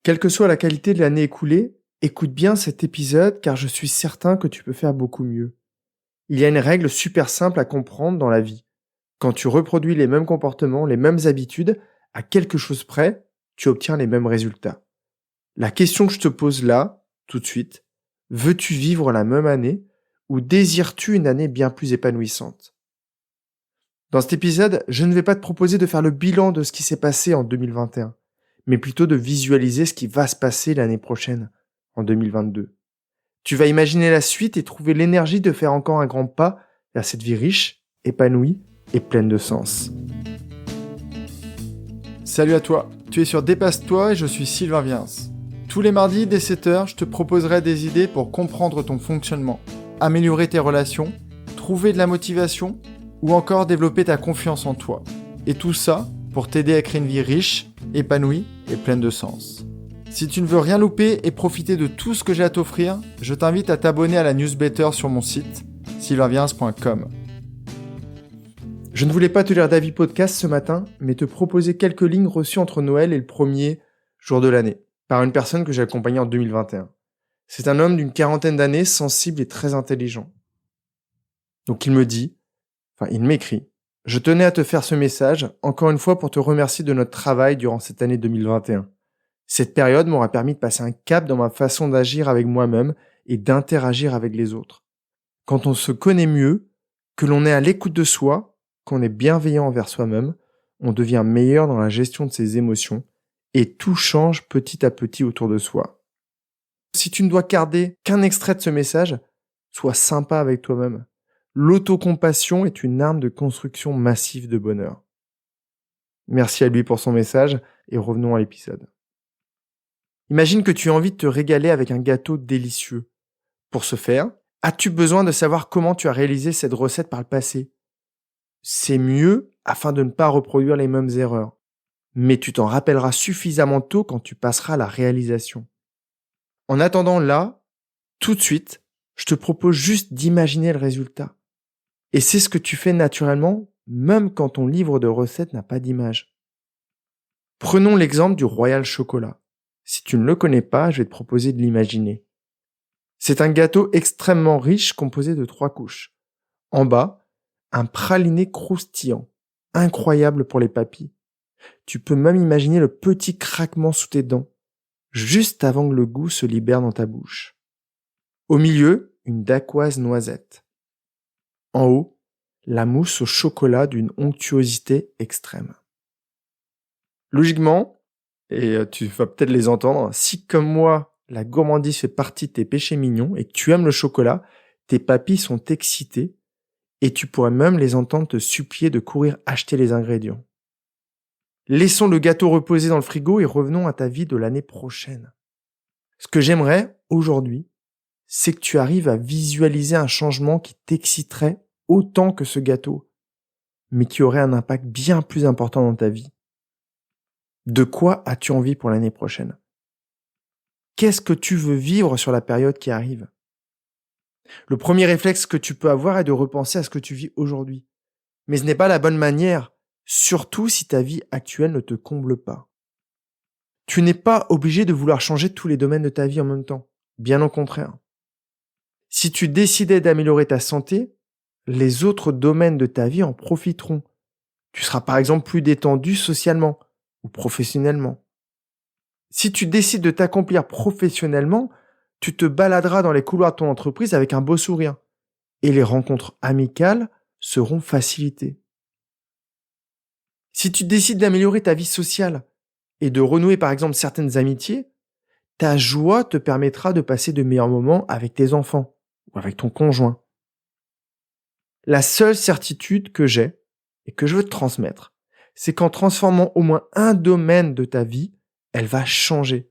Quelle que soit la qualité de l'année écoulée, écoute bien cet épisode car je suis certain que tu peux faire beaucoup mieux. Il y a une règle super simple à comprendre dans la vie. Quand tu reproduis les mêmes comportements, les mêmes habitudes, à quelque chose près, tu obtiens les mêmes résultats. La question que je te pose là, tout de suite, veux-tu vivre la même année ou désires-tu une année bien plus épanouissante? Dans cet épisode, je ne vais pas te proposer de faire le bilan de ce qui s'est passé en 2021, mais plutôt de visualiser ce qui va se passer l'année prochaine, en 2022. Tu vas imaginer la suite et trouver l'énergie de faire encore un grand pas vers cette vie riche, épanouie et pleine de sens. Salut à toi, tu es sur Dépasse-toi et je suis Sylvain Viens. Tous les mardis dès 7h, je te proposerai des idées pour comprendre ton fonctionnement, améliorer tes relations, trouver de la motivation ou encore développer ta confiance en toi. Et tout ça pour t'aider à créer une vie riche, épanouie et pleine de sens. Si tu ne veux rien louper et profiter de tout ce que j'ai à t'offrir, je t'invite à t'abonner à la newsletter sur mon site, sylvainviens.com. Je ne voulais pas te lire d'avis podcast ce matin, mais te proposer quelques lignes reçues entre Noël et le premier jour de l'année, par une personne que j'ai accompagnée en 2021. C'est un homme d'une quarantaine d'années, sensible et très intelligent. Donc il m'écrit, « Je tenais à te faire ce message, encore une fois pour te remercier de notre travail durant cette année 2021. Cette période m'aura permis de passer un cap dans ma façon d'agir avec moi-même et d'interagir avec les autres. Quand on se connaît mieux, que l'on est à l'écoute de soi, qu'on est bienveillant envers soi-même, on devient meilleur dans la gestion de ses émotions et tout change petit à petit autour de soi. Si tu ne dois garder qu'un extrait de ce message, sois sympa avec toi-même. L'autocompassion est une arme de construction massive de bonheur. » Merci à lui pour son message et revenons à l'épisode. Imagine que tu as envie de te régaler avec un gâteau délicieux. Pour ce faire, as-tu besoin de savoir comment tu as réalisé cette recette par le passé? C'est mieux afin de ne pas reproduire les mêmes erreurs. Mais tu t'en rappelleras suffisamment tôt quand tu passeras à la réalisation. En attendant là, tout de suite, je te propose juste d'imaginer le résultat. Et c'est ce que tu fais naturellement, même quand ton livre de recettes n'a pas d'image. Prenons l'exemple du Royal Chocolat. Si tu ne le connais pas, je vais te proposer de l'imaginer. C'est un gâteau extrêmement riche composé de 3 couches. En bas, un praliné croustillant, incroyable pour les papilles. Tu peux même imaginer le petit craquement sous tes dents, juste avant que le goût se libère dans ta bouche. Au milieu, une dacquoise noisette. En haut, la mousse au chocolat d'une onctuosité extrême. Logiquement, et tu vas peut-être les entendre, si comme moi, la gourmandise fait partie de tes péchés mignons et que tu aimes le chocolat, tes papilles sont excitées et tu pourrais même les entendre te supplier de courir acheter les ingrédients. Laissons le gâteau reposer dans le frigo et revenons à ta vie de l'année prochaine. Ce que j'aimerais aujourd'hui, c'est que tu arrives à visualiser un changement qui t'exciterait autant que ce gâteau, mais qui aurait un impact bien plus important dans ta vie. De quoi as-tu envie pour l'année prochaine? Qu'est-ce que tu veux vivre sur la période qui arrive? Le premier réflexe que tu peux avoir est de repenser à ce que tu vis aujourd'hui. Mais ce n'est pas la bonne manière, surtout si ta vie actuelle ne te comble pas. Tu n'es pas obligé de vouloir changer tous les domaines de ta vie en même temps, bien au contraire. Si tu décidais d'améliorer ta santé, les autres domaines de ta vie en profiteront. Tu seras par exemple plus détendu socialement ou professionnellement. Si tu décides de t'accomplir professionnellement, tu te baladeras dans les couloirs de ton entreprise avec un beau sourire et les rencontres amicales seront facilitées. Si tu décides d'améliorer ta vie sociale et de renouer par exemple certaines amitiés, ta joie te permettra de passer de meilleurs moments avec tes enfants ou avec ton conjoint. La seule certitude que j'ai et que je veux te transmettre, c'est qu'en transformant au moins un domaine de ta vie, elle va changer.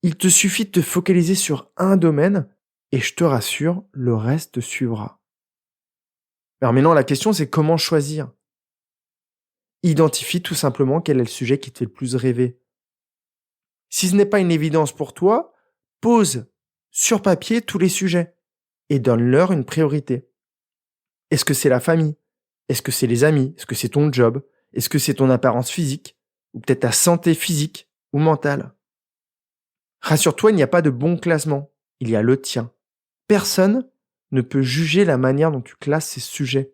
Il te suffit de te focaliser sur un domaine et je te rassure, le reste suivra. Alors maintenant, la question c'est comment choisir? Identifie tout simplement quel est le sujet qui te fait le plus rêver. Si ce n'est pas une évidence pour toi, pose sur papier tous les sujets et donne-leur une priorité. Est-ce que c'est la famille? Est-ce que c'est les amis? Est-ce que c'est ton job? Est-ce que c'est ton apparence physique? Ou peut-être ta santé physique? ou mental. Rassure-toi, il n'y a pas de bon classement, il y a le tien. Personne ne peut juger la manière dont tu classes ces sujets.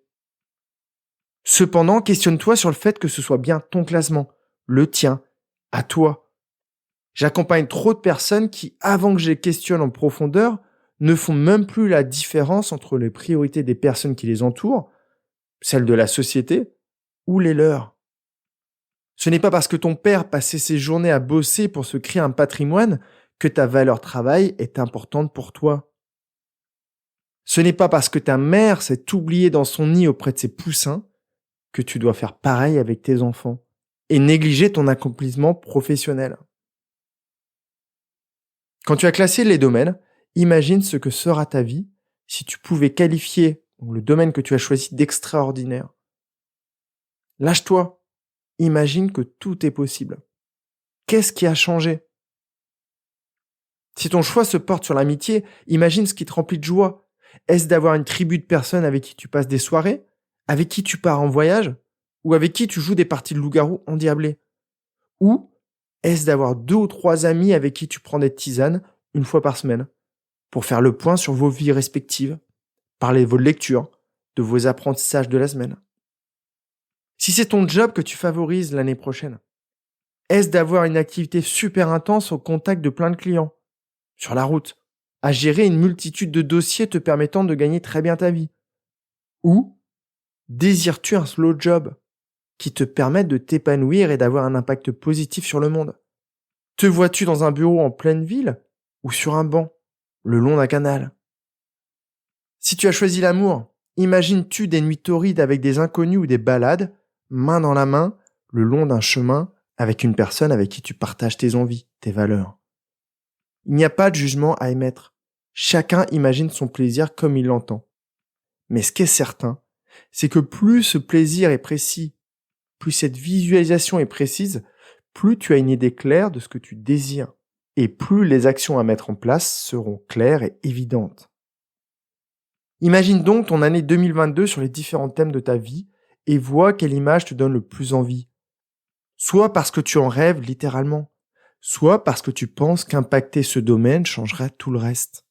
Cependant, questionne-toi sur le fait que ce soit bien ton classement, le tien, à toi. J'accompagne trop de personnes qui, avant que je les questionne en profondeur, ne font même plus la différence entre les priorités des personnes qui les entourent, celles de la société, ou les leurs. Ce n'est pas parce que ton père passait ses journées à bosser pour se créer un patrimoine que ta valeur travail est importante pour toi. Ce n'est pas parce que ta mère s'est oubliée dans son nid auprès de ses poussins que tu dois faire pareil avec tes enfants et négliger ton accomplissement professionnel. Quand tu as classé les domaines, imagine ce que sera ta vie si tu pouvais qualifier le domaine que tu as choisi d'extraordinaire. Lâche-toi. Imagine que tout est possible. Qu'est-ce qui a changé? Si ton choix se porte sur l'amitié, imagine ce qui te remplit de joie. Est-ce d'avoir une tribu de personnes avec qui tu passes des soirées, avec qui tu pars en voyage, ou avec qui tu joues des parties de loup-garou endiablées? Ou est-ce d'avoir 2 ou 3 amis avec qui tu prends des tisanes une fois par semaine pour faire le point sur vos vies respectives, parler de vos lectures, de vos apprentissages de la semaine? Si c'est ton job que tu favorises l'année prochaine, est-ce d'avoir une activité super intense au contact de plein de clients, sur la route, à gérer une multitude de dossiers te permettant de gagner très bien ta vie? Ou désires-tu un slow job qui te permette de t'épanouir et d'avoir un impact positif sur le monde? Te vois-tu dans un bureau en pleine ville ou sur un banc, le long d'un canal? Si tu as choisi l'amour, imagines-tu des nuits torrides avec des inconnus ou des balades, main dans la main, le long d'un chemin avec une personne avec qui tu partages tes envies, tes valeurs? Il n'y a pas de jugement à émettre. Chacun imagine son plaisir comme il l'entend. Mais ce qui est certain, c'est que plus ce plaisir est précis, plus cette visualisation est précise, plus tu as une idée claire de ce que tu désires et plus les actions à mettre en place seront claires et évidentes. Imagine donc ton année 2022 sur les différents thèmes de ta vie et vois quelle image te donne le plus envie. Soit parce que tu en rêves littéralement, soit parce que tu penses qu'impacter ce domaine changerait tout le reste.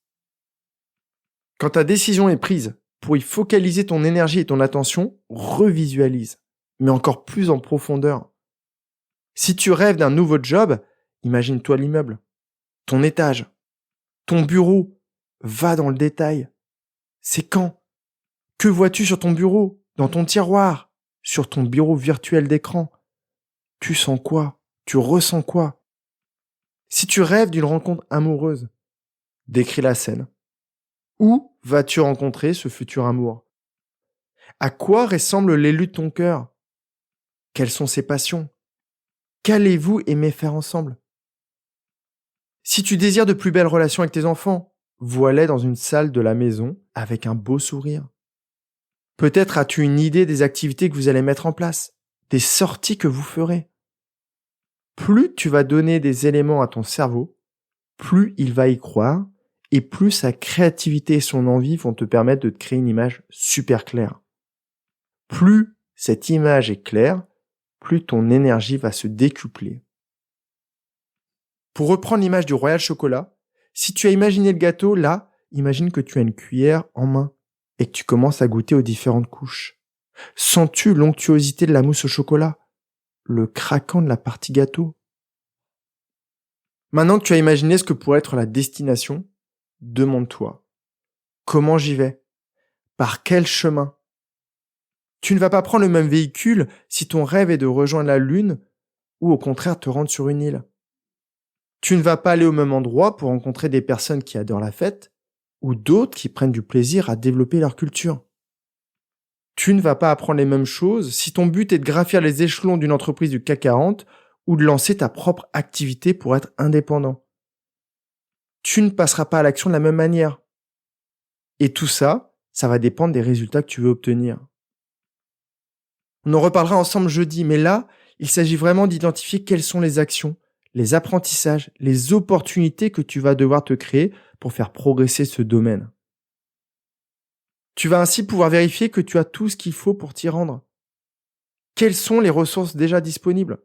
Quand ta décision est prise, pour y focaliser ton énergie et ton attention, revisualise, mais encore plus en profondeur. Si tu rêves d'un nouveau job, imagine-toi l'immeuble, ton étage, ton bureau, va dans le détail. C'est quand? Que vois-tu sur ton bureau, dans ton tiroir, sur ton bureau virtuel d'écran? Tu sens quoi? Tu ressens quoi? Si tu rêves d'une rencontre amoureuse, décris la scène. Où vas-tu rencontrer ce futur amour? À quoi ressemble l'élu de ton cœur? Quelles sont ses passions? Qu'allez-vous aimer faire ensemble? Si tu désires de plus belles relations avec tes enfants, vois-les dans une salle de la maison avec un beau sourire. Peut-être as-tu une idée des activités que vous allez mettre en place, des sorties que vous ferez. Plus tu vas donner des éléments à ton cerveau, plus il va y croire et plus sa créativité et son envie vont te permettre de te créer une image super claire. Plus cette image est claire, plus ton énergie va se décupler. Pour reprendre l'image du Royal Chocolat, si tu as imaginé le gâteau, là, imagine que tu as une cuillère en main et que tu commences à goûter aux différentes couches. Sens-tu l'onctuosité de la mousse au chocolat? Le craquant de la partie gâteau? Maintenant que tu as imaginé ce que pourrait être la destination, demande-toi, comment j'y vais? Par quel chemin? Tu ne vas pas prendre le même véhicule si ton rêve est de rejoindre la Lune ou au contraire te rendre sur une île. Tu ne vas pas aller au même endroit pour rencontrer des personnes qui adorent la fête ou d'autres qui prennent du plaisir à développer leur culture. Tu ne vas pas apprendre les mêmes choses si ton but est de gravir les échelons d'une entreprise du CAC 40 ou de lancer ta propre activité pour être indépendant. Tu ne passeras pas à l'action de la même manière. Et tout ça, ça va dépendre des résultats que tu veux obtenir. On en reparlera ensemble jeudi, mais là, il s'agit vraiment d'identifier quelles sont les actions, les apprentissages, les opportunités que tu vas devoir te créer pour faire progresser ce domaine. Tu vas ainsi pouvoir vérifier que tu as tout ce qu'il faut pour t'y rendre. Quelles sont les ressources déjà disponibles?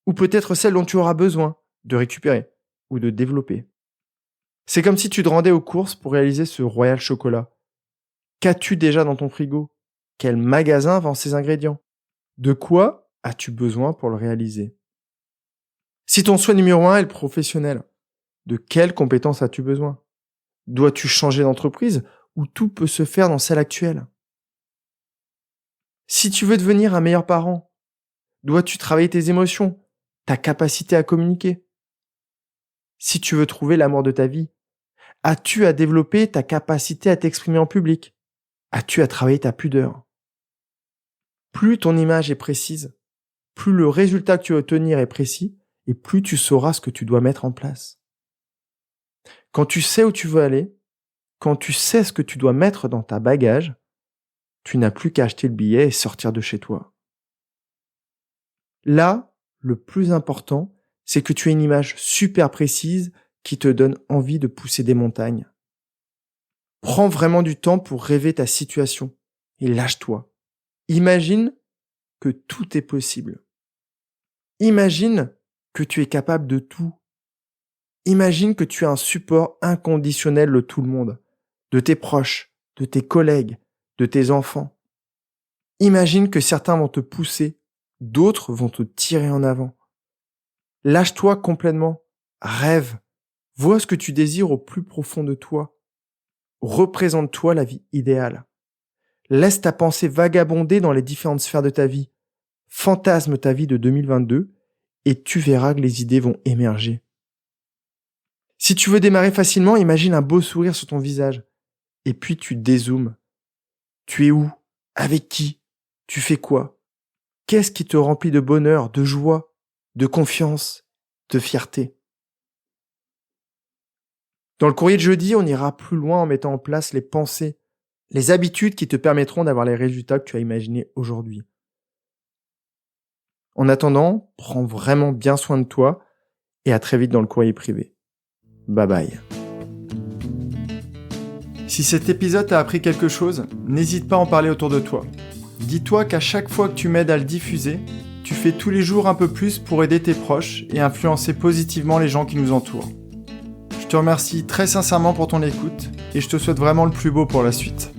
Ou peut-être celles dont tu auras besoin de récupérer ou de développer. C'est comme si tu te rendais aux courses pour réaliser ce royal chocolat. Qu'as-tu déjà dans ton frigo? Quel magasin vend ces ingrédients? De quoi as-tu besoin pour le réaliser? Si ton souhait numéro 1 est le professionnel, de quelles compétences as-tu besoin? Dois-tu changer d'entreprise ou tout peut se faire dans celle actuelle? Si tu veux devenir un meilleur parent, dois-tu travailler tes émotions, ta capacité à communiquer? Si tu veux trouver l'amour de ta vie, as-tu à développer ta capacité à t'exprimer en public? As-tu à travailler ta pudeur? Plus ton image est précise, plus le résultat que tu veux obtenir est précis, et plus tu sauras ce que tu dois mettre en place. Quand tu sais où tu veux aller, quand tu sais ce que tu dois mettre dans ta bagage, tu n'as plus qu'à acheter le billet et sortir de chez toi. Là, le plus important, c'est que tu aies une image super précise qui te donne envie de pousser des montagnes. Prends vraiment du temps pour rêver ta situation et lâche-toi. Imagine que tout est possible. Imagine que tu es capable de tout. Imagine que tu as un support inconditionnel de tout le monde, de tes proches, de tes collègues, de tes enfants. Imagine que certains vont te pousser, d'autres vont te tirer en avant. Lâche-toi complètement, rêve, vois ce que tu désires au plus profond de toi. Représente-toi la vie idéale. Laisse ta pensée vagabonder dans les différentes sphères de ta vie. Fantasme ta vie de 2022 et tu verras que les idées vont émerger. Si tu veux démarrer facilement, imagine un beau sourire sur ton visage. Et puis tu dézoomes. Tu es où? Avec qui? Tu fais quoi? Qu'est-ce qui te remplit de bonheur, de joie, de confiance, de fierté? Dans le courrier de jeudi, on ira plus loin en mettant en place les pensées, les habitudes qui te permettront d'avoir les résultats que tu as imaginés aujourd'hui. En attendant, prends vraiment bien soin de toi et à très vite dans le courrier privé. Bye bye. Si cet épisode t'a appris quelque chose, n'hésite pas à en parler autour de toi. Dis-toi qu'à chaque fois que tu m'aides à le diffuser, tu fais tous les jours un peu plus pour aider tes proches et influencer positivement les gens qui nous entourent. Je te remercie très sincèrement pour ton écoute et je te souhaite vraiment le plus beau pour la suite.